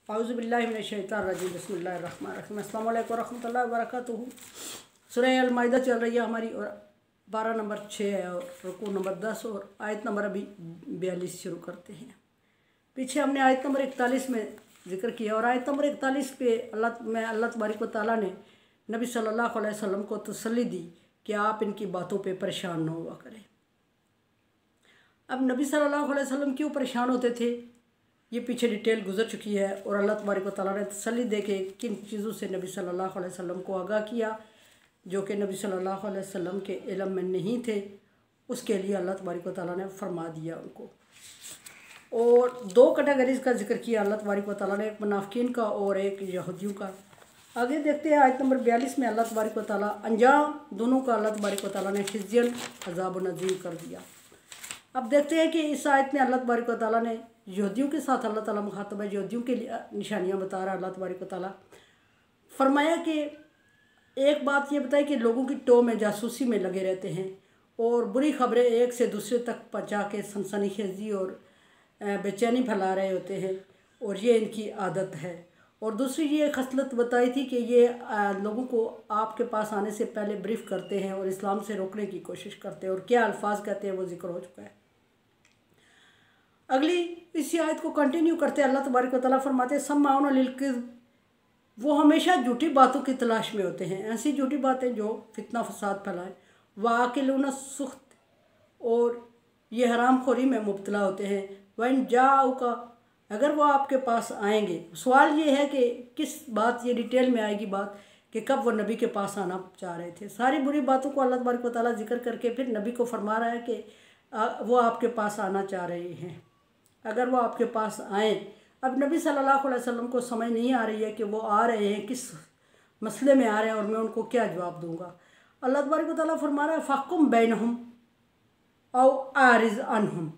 औज़ुबिल्लाहि मिनश्शैतानिर्रजीम बिस्मिल्लाहिर्रहमानिर्रहीम अस्सलामु अलैकुम वरहमतुल्लाहि वबरकातुहू। सूरह अल-माइदा चल रही है हमारी और 12 नंबर 6 है और रुकू नंबर 10 और आयत नंबर अभी 42 शुरू करते हैं। पीछे हमने आयत नंबर 41 में जिक्र किया और आयत नंबर 41 पे अल्लाह तबारक व तआला ने नबी सल्लल्लाहु अलैहि वसल्लम को तसल्ली दी कि आप इनकी बातों पे परेशान न हुआ करें। अब नबी सल्लल्लाहु अलैहि वसल्लम क्यों परेशान होते थे ये पीछे डिटेल गुजर चुकी है और अल्लाह तबारक व तआला ने तसल्ली दे के किन चीज़ों से नबी सल्लल्लाहु अलैहि वसल्लम को आगाह किया जो कि नबी सल्लल्लाहु अलैहि वसल्लम के इल्म में नहीं थे, उसके लिए अल्लाह तबारक व तआला ने फरमा दिया उनको। और दो कैटेगरीज का जिक्र किया अल्लाह तबारक व तआला ने, एक मुनाफिकीन का और एक यहूदियों का। आगे देखते हैं आयत नंबर 42 में अल्लाह तबारक व तआला अंजाम दोनों का अल्लाह तबारक व तआला ने खिज़्यन अज़ाब नज़ीर कर दिया। अब देखते हैं कि इस आयत में अल्लाह तबारक व तआला ने यहूदियों के साथ अल्लाह ताला मुखातब है, यहूदियों के लिए निशानियाँ बता रहा है अल्लाह तबारक व तआला। फरमाया कि एक बात ये बताई कि लोगों की टो में जासूसी में लगे रहते हैं और बुरी खबरें एक से दूसरे तक पहुँचा के सनसनीखेज़ी और बेचैनी फैला रहे होते हैं और ये इनकी आदत है। और दूसरी ये खसलत बताई थी कि ये लोगों को आपके पास आने से पहले ब्रीफ करते हैं और इस्लाम से रोकने की कोशिश करते हैं और क्या अल्फाज कहते हैं वो जिक्र हो चुका है। अगली इसी आयत को कंटिन्यू करते हैं अल्लाह तबारक व तआला फरमाते हैं सम्माउन लिल-किज़्ब, वो हमेशा झूठी बातों की तलाश में होते हैं, ऐसी झूठी बातें जो फितना फसाद फैलाएं। वाकिलून सुख्त, और ये हरामखोरी में मुब्तला होते हैं। वन जाऊका, अगर वो आपके पास आएंगे। सवाल ये है कि किस बात ये डिटेल में आएगी बात कि कब वो नबी के पास आना चाह रहे थे। सारी बुरी बातों को अल्लाह तबारक व तआला जिक्र करके फिर नबी को फरमा रहा है कि वो आपके पास आना चाह रहे हैं। अगर वो आपके पास आएँ, अब नबी सल्लल्लाहु अलैहि वसल्लम को समझ नहीं आ रही है कि वो आ रहे हैं किस मसले में आ रहे हैं और मैं उनको क्या जवाब दूंगा। अल्लाह तबारक व तआला फरमा रहा है फ़हकुम बैनहुम औ आरिज़ अन्हुम,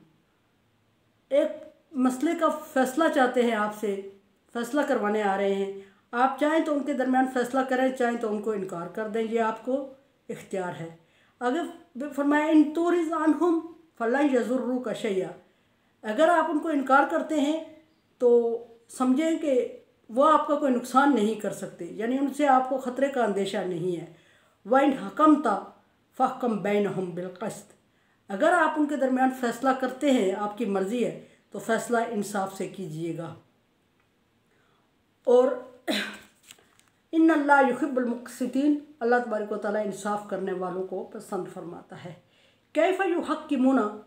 एक मसले का फ़ैसला चाहते हैं आपसे, फ़ैसला करवाने आ रहे हैं। आप चाहें तो उनके दरमियान फ़ैसला करें, चाहें तो उनको इनकार कर दें, ये आपको इख्तियार है। आगे फरमाया इन तुरिज़ अन्हुम फलन यज़ुर्रुका शैया, अगर आप उनको इनकार करते हैं तो समझें कि वो आपका कोई नुकसान नहीं कर सकते, यानी उनसे आपको ख़तरे का अंदेशा नहीं है। वाइन हकमता फ़हकम बैनहुम बिलक़िस्त, अगर आप उनके दरमियान फ़ैसला करते हैं, आपकी मर्ज़ी है, तो फ़ैसला इंसाफ से कीजिएगा। और इन्नल्लाह युहिब्बुल मुक़्सितीन, अल्लाह तबारक व तआला इंसाफ करने वालों को पसंद फरमाता है। कैफ़ युहक्किमूना,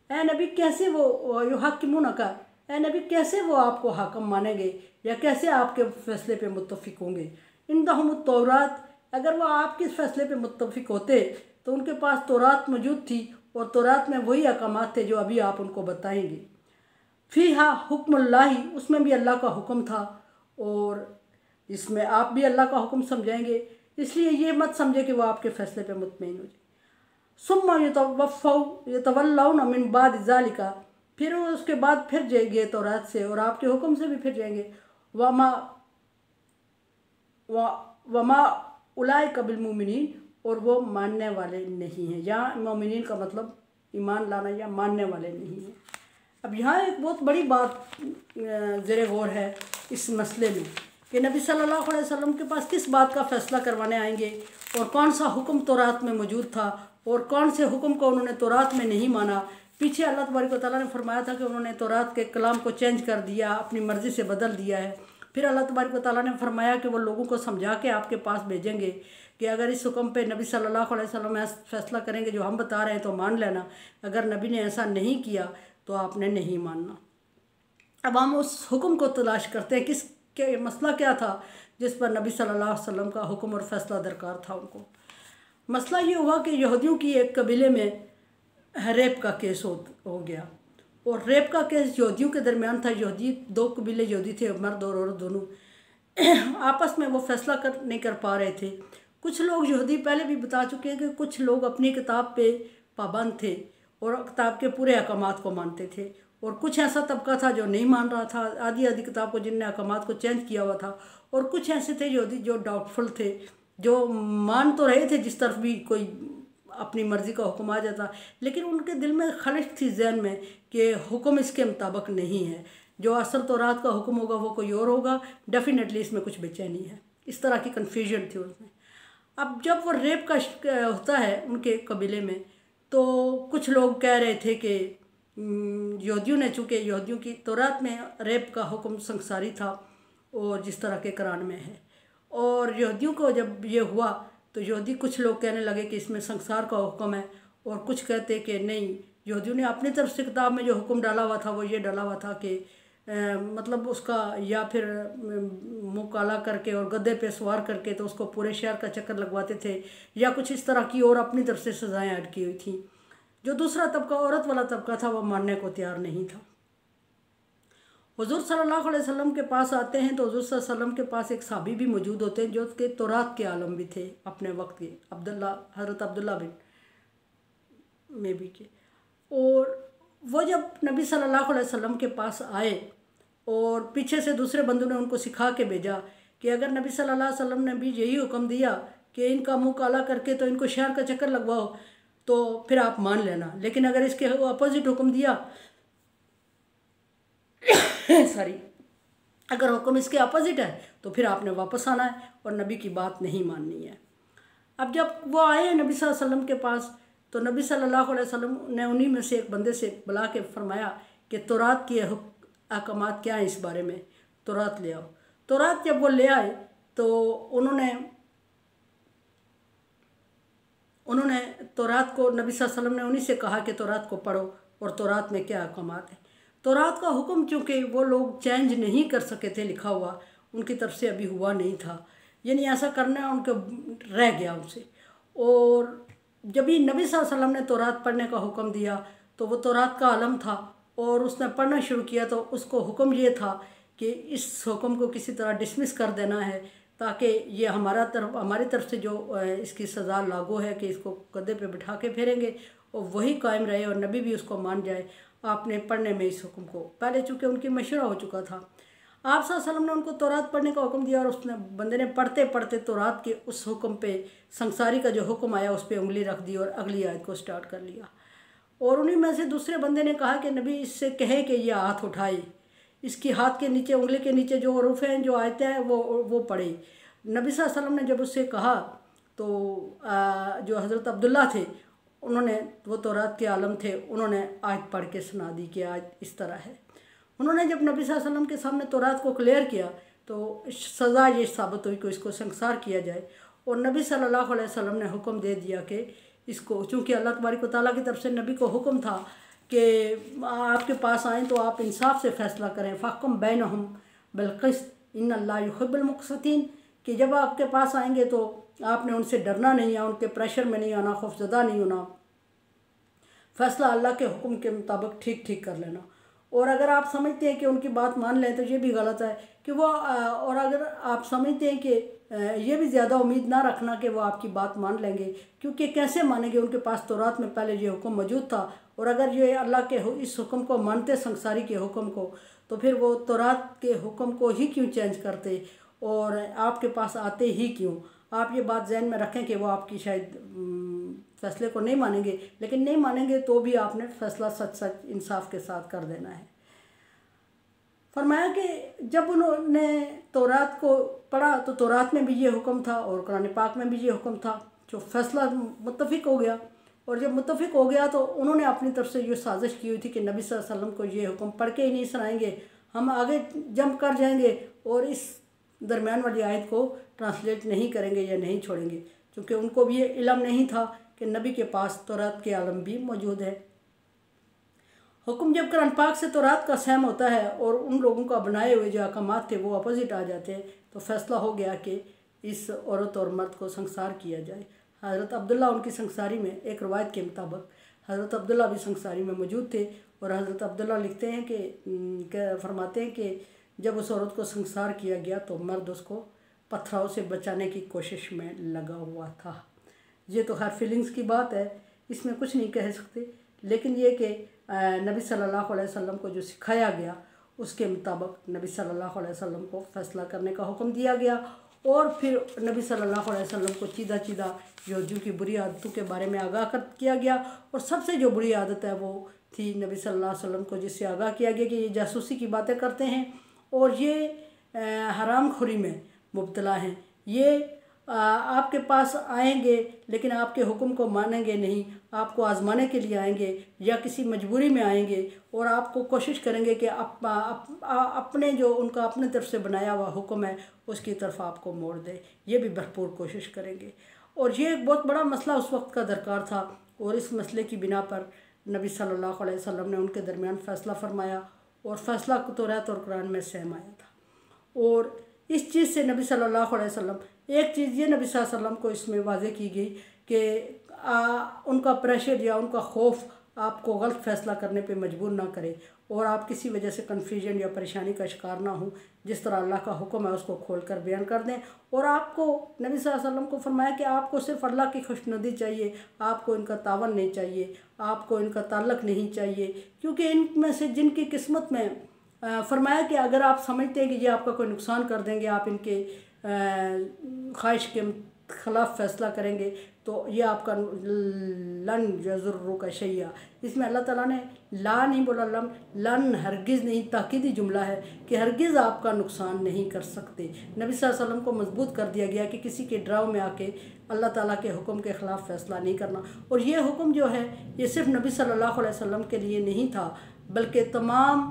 ए नबी कैसे वो युहक्किमूना का, ए नबी कैसे वो आपको हाकम मानेंगे या कैसे आपके फ़ैसले पे मुत्तफ़िक होंगे। इंदहुमुत तौरात, अगर वो आपके फ़ैसले पे मुत्तफ़िक होते तो उनके पास तौरात मौजूद थी और तौरात में वही अहकामात थे जो अभी आप उनको बताएंगे। फ़ीहा हुक्मुल्लाही, उसमें भी अल्लाह का हुक्म था और इसमें आप भी अल्लाह का हुक्म समझेंगे, इसलिए ये मत समझे कि वो आपके फ़ैसले पे मुतमईन हो जाए। सुम्मा यतवल्लौना मिन बाद ज़ालिका, फिर वो उसके बाद फिर जाएंगे तौरात से और आपके हुक्म से भी फिर जाएंगे। वमा उलाइका बिल मुमिनीन, और वो मानने वाले नहीं हैं। यहाँ मोमिनीन का मतलब ईमान लाना या मानने वाले नहीं हैं। अब यहाँ एक बहुत बड़ी बात ज़ेरे गौर है इस मसले में कि नबी सल्लल्लाहु अलैहि वसल्लम के पास किस बात का फ़ैसला करवाने आएंगे और कौन सा हुक्म तौरात में मौजूद था और कौन से हुक्म को उन्होंने तौरात में नहीं माना। पीछे अल्लाह तबारक व तआला ने फरमाया था कि उन्होंने तौरात के कलाम को चेंज कर दिया, अपनी मर्ज़ी से बदल दिया है। फिर अल्लाह तबारक व तआला ने फरमाया कि वो लोगों को समझा के आपके पास भेजेंगे कि अगर इस हुक्म पे नबी सल्लल्लाहु अलैहि वसल्लम ऐसा फ़ैसला करेंगे जो हम बता रहे हैं तो मान लेना, अगर नबी ने ऐसा नहीं किया तो आपने नहीं मानना। अब हम उस हुक्म को तलाश करते हैं, किस के मसला क्या था जिस पर नबी सल्लल्लाहु अलैहि वसल्लम का हुक्म और फ़ैसला दरकार था उनको। मसला ये हुआ कि यहूदियों की एक कबीले में रेप का केस हो गया और रेप का केस यहूदियों के दरमियान था। यहूदी दो कबीले यहूदी थे, मर्द और औरत दोनों आपस में वो फ़ैसला नहीं कर पा रहे थे। कुछ लोग यहूदी पहले भी बता चुके हैं कि कुछ लोग अपनी किताब पे पाबंद थे और किताब के पूरे अहकामात को मानते थे और कुछ ऐसा तबका था जो नहीं मान रहा था, आधी आधी किताब को जिनने अहकामात को चेंज किया हुआ था, और कुछ ऐसे थे यहूदी जो डाउटफुल थे, जो मान तो रहे थे जिस तरफ भी कोई अपनी मर्ज़ी का हुक्म आ जाता, लेकिन उनके दिल में खलिश थी जहन में कि हुक्म इसके मुताबिक नहीं है। जो असल तौरात का हुक्म होगा वो कोई और होगा, डेफिनेटली इसमें कुछ बेचैनी है। इस तरह की कन्फ्यूजन थी उसमें। अब जब वो रेप का होता है उनके कबीले में, तो कुछ लोग कह रहे थे कि यहूदियों ने, चूँकि यहूदियों की तौरात में रेप का हुक्म संसारी था और जिस तरह के कुरान में है, और यहूदियों को जब ये हुआ तो यहूदी कुछ लोग कहने लगे कि इसमें संसार का हुक्म है, और कुछ कहते कि नहीं, यहूदियों ने अपनी तरफ से किताब में जो हुक्म डाला हुआ था वो ये डाला हुआ था कि मतलब उसका या फिर मुँह काला करके और गद्दे पे सवार करके तो उसको पूरे शहर का चक्कर लगवाते थे, या कुछ इस तरह की और अपनी तरफ से सज़ाएँ ऐड की हुई थी। जो दूसरा तबका, औरत वाला तबका था, वह मानने को तैयार नहीं था। हुजूर सल्लल्लाहु अलैहि वसल्लम के पास आते हैं तो हुजूर सल्लल्लाहु अलैहि वसल्लम के पास एक सहाबी भी मौजूद होते हैं जो कि तौरात के आलम भी थे अपने वक्त के, हज़रत अब्दुल्ला बिन में भी के। और वो जब नबी सल्लल्लाहु अलैहि वसल्लम के पास आए और पीछे से दूसरे बंदों ने उनको सिखा के भेजा कि अगर नबी सल्लल्लाहु अलैहि वसल्लम ने भी यही हुक्म दिया कि इनका मुंह काला करके तो इनको शहर का चक्कर लगवाओ तो फिर आप मान लेना, लेकिन अगर इसके अपोजिट हुक्म दिया सॉरी अगर हुक्म इसके अपोजिट है तो फिर आपने वापस आना है और नबी की बात नहीं माननी है। अब जब वो आए नबी सल्लल्लाहु अलैहि वसल्लम के पास तो नबी सल्लल्लाहु अलैहि वसल्लम ने उन्हीं में से एक बंदे से बुला के फरमाया कि तौरात के अहकामात क्या हैं इस बारे में, तौरात ले आओ। तौरात जब वो ले आए तो उन्होंने तौरात को, नबी सल्लल्लाहु अलैहि वसल्लम ने उन्हीं से कहा कि तौरात को पढ़ो और तौरात में क्या अहकामात हैं। तौरात का हुक्म चूँकि वो लोग चेंज नहीं कर सके थे, लिखा हुआ उनकी तरफ से अभी हुआ नहीं था, यानी ऐसा करना उनके रह गया उनसे। और जब ही नबी सल्लल्लाहु अलैहि वसल्लम ने तौरात पढ़ने का हुक्म दिया तो वो तौरात का आलम था और उसने पढ़ना शुरू किया तो उसको हुक्म ये था कि इस हुक्म को किसी तरह डिसमिस कर देना है ताकि ये हमारी तरफ से जो इसकी सज़ा लागू है कि इसको गद्दे पे बिठा के फेरेंगे और वही कायम रहे और नबी भी उसको मान जाए। आपने पढ़ने में इस हुक्म को, पहले चूँकि उनकी मशवरा हो चुका था, आप सल्लल्लाहु अलैहि वसल्लम ने उनको तौरात पढ़ने का हुक्म दिया और उसने बंदे ने पढ़ते पढ़ते तौरात के उस हुक्म पे, संसारी का जो हुक्म आया उस पर उंगली रख दी और अगली आयत को स्टार्ट कर लिया। और उन्हीं में से दूसरे बंदे ने कहा कि नबी इससे कहे कि ये हाथ उठाए, इसकी हाथ के नीचे, उंगली के नीचे जो हरूफ हैं, जो आयतें हैं वो पढ़े। नबी सल्लल्लाहु अलैहि वसल्लम ने जब उससे कहा तो जो हज़रत अब्दुल्ला थे उन्होंने, वो तौरात के आलम थे, उन्होंने आयत पढ़ के सुना दी कि आयत इस तरह है। उन्होंने जब नबी सल्लल्लाहु अलैहि वसल्लम के सामने तौरात को क्लियर किया तो सज़ा ये साबित हुई कि इसको संसार किया जाए। और नबी सल्लल्लाहु अलैहि वसल्लम ने हुक्म दे दिया कि इसको, चूँकि अल्लाह तबारक व तआला की तरफ से नबी को हुक्म था कि आपके पास आएँ तो आप इंसाफ से फ़ैसला करें, फ़ाहकुम बैनहुम बिलक़िस्त इन्नल्लाह युहिब्बुल मुक़सितीन, कि जब आपके पास आएंगे तो आपने उनसे डरना नहीं है, उनके प्रेशर में नहीं आना, खौफज़दा नहीं होना, फ़ैसला अल्लाह के हुक्म के मुताबिक ठीक ठीक कर लेना। और अगर आप समझते हैं कि उनकी बात मान लें तो ये भी गलत है कि वो, और अगर आप समझते हैं कि ये भी ज़्यादा उम्मीद ना रखना कि वो आपकी बात मान लेंगे, क्योंकि कैसे मानेंगे, उनके पास तौरात में पहले ये हुक्म मौजूद था। और अगर ये अल्लाह के इस हुक्म को मानते, संसारी के हुक्म को, तो फिर वो तौरात के हुक्म को ही क्यों चेंज करते और आपके पास आते ही क्यों। आप ये बात जहन में रखें कि वो आपकी शायद फ़ैसले को नहीं मानेंगे, लेकिन नहीं मानेंगे तो भी आपने फ़ैसला सच इंसाफ के साथ कर देना है। फरमाया कि जब उन्होंने तौरात को पढ़ा तो तौरात में भी ये हुक्म था और कुरान पाक में भी ये हुक्म था, जो फ़ैसला मुत्तफ़िक हो गया। और जब मुत्तफ़िक हो गया तो उन्होंने अपनी तरफ से ये साजिश की हुई थी कि नबी सल्लल्लाहु अलैहि वसल्लम को ये हुक्म पढ़ के ही नहीं सुनाएंगे, हम आगे जंप कर जाएंगे और इस दरमियान वाली आयत को ट्रांसलेट नहीं करेंगे या नहीं छोड़ेंगे, क्योंकि उनको भी ये इल्म नहीं था कि नबी के पास तौरात के आलम भी मौजूद है। हुक्म जब कुरान पाक से तौरात का सहम होता है और उन लोगों का बनाए हुए जो अहकामात थे वो अपोजिट आ जाते हैं, तो फ़ैसला हो गया कि इस औरत और मर्द को संसार किया जाए। हज़रत अब्दुल्ला उनकी संसारी में, एक रवायत के मुताबिक हज़रत अब्दुल्ला भी संसारी में मौजूद थे और हज़रत अब्दुल्ला लिखते हैं कि फरमाते हैं कि जब उस औरत को संसार किया गया तो मर्द उसको पत्थरों से बचाने की कोशिश में लगा हुआ था। ये तो हर फीलिंग्स की बात है, इसमें कुछ नहीं कह सकते, लेकिन ये कि नबी सल्लल्लाहु अलैहि वसल्लम को जो सिखाया गया उसके मुताबिक नबी सल्लल्लाहु अलैहि वसल्लम को फ़ैसला करने का हुक्म दिया गया। और फिर नबी सल्लल्लाहु अलैहि वसल्लम को चीदा चीदा यहूदियों की बुरी आदतों के बारे में आगाह कर किया गया। और सबसे जो बुरी आदत है वो थी नबी सल्लल्लाहु अलैहि वसल्लम को, जिससे आगाह किया गया कि ये जासूसी की बातें करते हैं और ये हरामखोरी में मुब्तला हैं। ये आपके पास आएंगे लेकिन आपके हुक्म को मानेंगे नहीं, आपको आजमाने के लिए आएंगे या किसी मजबूरी में आएंगे और आपको कोशिश करेंगे कि अपने जो उनका अपने तरफ से बनाया हुआ हुक्म है उसकी तरफ आपको मोड़ दे। ये भी भरपूर कोशिश करेंगे। और ये एक बहुत बड़ा मसला उस वक्त का दरकार था और इस मसले की बिना पर नबी सल्लल्लाहु अलैहि वसल्लम ने उनके दरमियान फ़ैसला फरमाया और फ़ैसला तौरात और कुरान में सहम आया था। और इस चीज़ से नबी सल्लल्लाहु अलैहि वसल्लम, एक चीज़ ये नबी सल्लल्लाहु अलैहि वसल्लम को इसमें वाज़ेह की गई कि उनका प्रेशर या उनका खौफ आपको गलत फ़ैसला करने पे मजबूर ना करे और आप किसी वजह से कन्फ्यूजन या परेशानी का शिकार ना हो। जिस तरह अल्लाह का हुक्म है उसको खोल कर बयान कर दें। और आपको नबी सल्लल्लाहु अलैहि वसल्लम को फरमाया कि आपको सिर्फ अल्लाह की खुशनुदी चाहिए, आपको इनका तावन नहीं चाहिए, आपको इनका ताल्लुक़ नहीं चाहिए, क्योंकि इनमें से जिनकी किस्मत में फरमाया कि अगर आप समझते हैं कि ये आपका कोई नुकसान कर देंगे, आप इनके ख्वाहिश के ख़िलाफ़ फ़ैसला करेंगे तो ये आपका लन यज़ुर्रु का शैया, इसमें अल्लाह ताला ने ला नहीं बोला, लन हरगिज़ नहीं, ताकीदी जुमला है कि हरगिज़ आपका नुकसान नहीं कर सकते। नबी सल्लल्लाहु अलैहि वसल्लम को मजबूत कर दिया गया कि किसी के ड्राव में आके अल्लाह ताला के हुक्म के ख़िलाफ़ फ़ैसला नहीं करना। और ये हुक्म जो है ये सिर्फ नबी सल्लल्लाहु अलैहि वसल्लम के लिए नहीं था बल्कि तमाम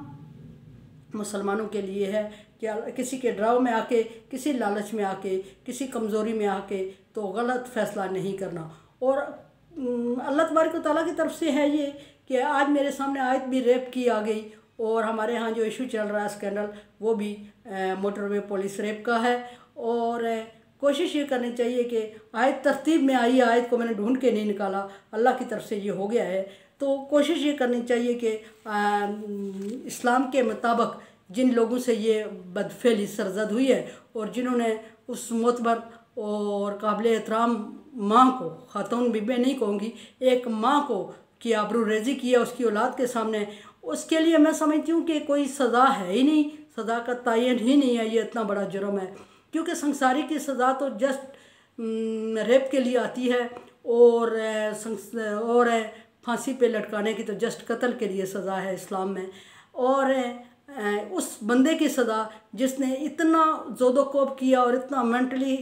मुसलमानों के लिए है कि किसी के ड्राव में आके, किसी लालच में आके, किसी कमज़ोरी में आके तो गलत फ़ैसला नहीं करना। और अल्लाह तबारक व तआला की तरफ से है ये कि आज मेरे सामने आयत भी रेप की आ गई और हमारे यहाँ जो इशू चल रहा है स्कैंडल वो भी मोटरवे पुलिस रेप का है। और कोशिश ये करनी चाहिए कि आयत तरतीब में आई, आयत को मैंने ढूंढ के नहीं निकाला, अल्लाह की तरफ से ये हो गया है। तो कोशिश ये करनी चाहिए कि इस्लाम के मुताबिक जिन लोगों से ये बदफेली सरजद हुई है और जिन्होंने उस मोतबर और काबिल एहतराम माँ को, ख़ातून बीबी नहीं कहूँगी, एक माँ को कि आबरू रेज़ी किया उसकी औलाद के सामने, उसके लिए मैं समझती हूँ कि कोई सज़ा है ही नहीं, सज़ा का तयन ही नहीं है। ये इतना बड़ा जुर्म है क्योंकि संसारी की सज़ा तो जस्ट रेप के लिए आती है और फांसी पे लटकाने की तो जस्ट कत्ल के लिए सज़ा है इस्लाम में। और उस बंदे की सज़ा जिसने इतना ज़ोदोकोब किया और इतना मेंटली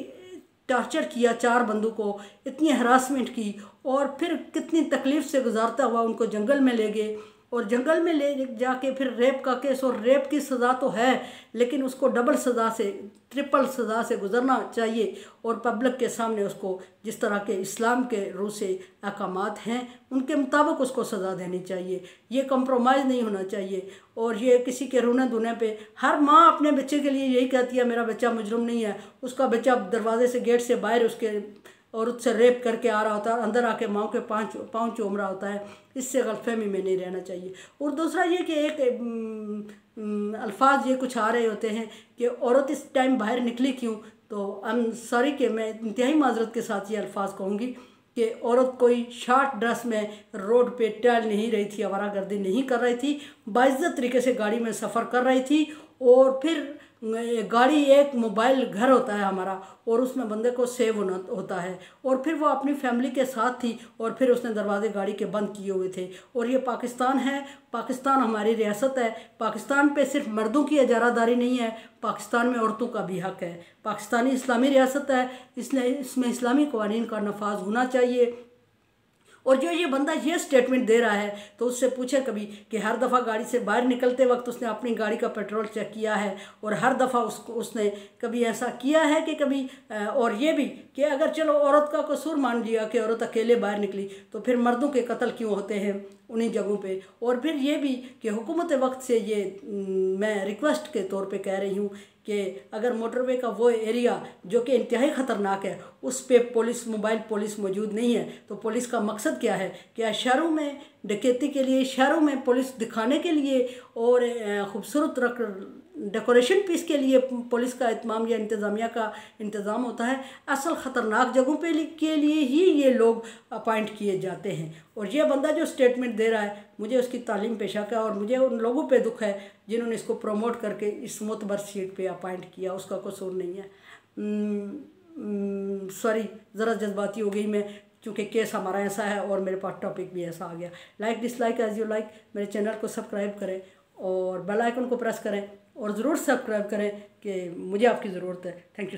टॉर्चर किया, 4 बंदों को इतनी हरासमेंट की और फिर कितनी तकलीफ़ से गुजारता हुआ उनको जंगल में ले गए और जंगल में ले जाके फिर रेप का केस, और रेप की सज़ा तो है लेकिन उसको डबल सज़ा से, ट्रिपल सज़ा से गुजरना चाहिए और पब्लिक के सामने उसको जिस तरह के इस्लाम के रूह से अहकामात हैं उनके मुताबिक उसको सज़ा देनी चाहिए। ये कंप्रोमाइज़ नहीं होना चाहिए। और ये किसी के रोने धोने पे, हर माँ अपने बच्चे के लिए यही कहती है मेरा बच्चा मुजरिम नहीं है, उसका बच्चा दरवाजे से, गेट से बाहर उसके औरत से रेप करके आ रहा होता है, अंदर आके माँ के पाँव चूम रहा होता है। इससे गलतफहमी में नहीं रहना चाहिए। और दूसरा ये कि एक अल्फाज ये कुछ आ रहे होते हैं कि औरत इस टाइम बाहर निकली क्यों, तो आई एम सॉरी कि मैं इंतहाई माजरत के साथ ये अल्फाज कहूँगी कि औरत कोई शॉर्ट ड्रेस में रोड पे टहल नहीं रही थी, आवारागर्दी नहीं कर रही थी, बाइज्जत तरीके से गाड़ी में सफ़र कर रही थी। और फिर गाड़ी एक मोबाइल घर होता है हमारा और उसमें बंदे को सेव होता है और फिर वो अपनी फैमिली के साथ थी और फिर उसने दरवाजे गाड़ी के बंद किए हुए थे। और ये पाकिस्तान है, पाकिस्तान हमारी रियासत है, पाकिस्तान पे सिर्फ मर्दों की इजारादारी नहीं है, पाकिस्तान में औरतों का भी हक़ है। पाकिस्तानी इस्लामी रियासत है, इसलिए इसमें इस्लामी क़वानीन का नफाज होना चाहिए। और जो ये बंदा ये स्टेटमेंट दे रहा है तो उससे पूछे कभी कि हर दफ़ा गाड़ी से बाहर निकलते वक्त उसने अपनी गाड़ी का पेट्रोल चेक किया है और हर दफ़ा उसने कभी ऐसा किया है कि कभी, और ये भी कि अगर चलो औरत का कसूर मान लिया कि औरत अकेले बाहर निकली तो फिर मर्दों के कत्ल क्यों होते हैं उन्हीं जगहों पे। और फिर ये भी कि हुकूमत वक्त से ये मैं रिक्वेस्ट के तौर पे कह रही हूँ कि अगर मोटरवे का वो एरिया जो कि इंतहाई ख़तरनाक है उस पे पुलिस, मोबाइल पुलिस मौजूद नहीं है तो पुलिस का मकसद क्या है? क्या शहरों में डकैती के लिए, शहरों में पुलिस दिखाने के लिए और ख़ूबसूरत डेकोरेशन पीस के लिए पुलिस का इत्माम या इंतज़ामिया का इंतज़ाम होता है? असल ख़तरनाक जगहों पे के लिए ही ये लोग अपॉइंट किए जाते हैं। और ये बंदा जो स्टेटमेंट दे रहा है मुझे उसकी तालीम पे शक है और मुझे उन लोगों पे दुख है जिन्होंने इसको प्रमोट करके इस मोतबर सीट पे अपॉइंट किया, उसका कसूर नहीं है। सॉरी, ज़रा जज्बाती हो गई मैं क्योंकि केस हमारा ऐसा है और मेरे पास टॉपिक भी ऐसा आ गया। Like dislike as you like, मेरे चैनल को सब्सक्राइब करें और बेल आइकन को प्रेस करें और ज़रूर सब्सक्राइब करें कि मुझे आपकी ज़रूरत है। Thank you.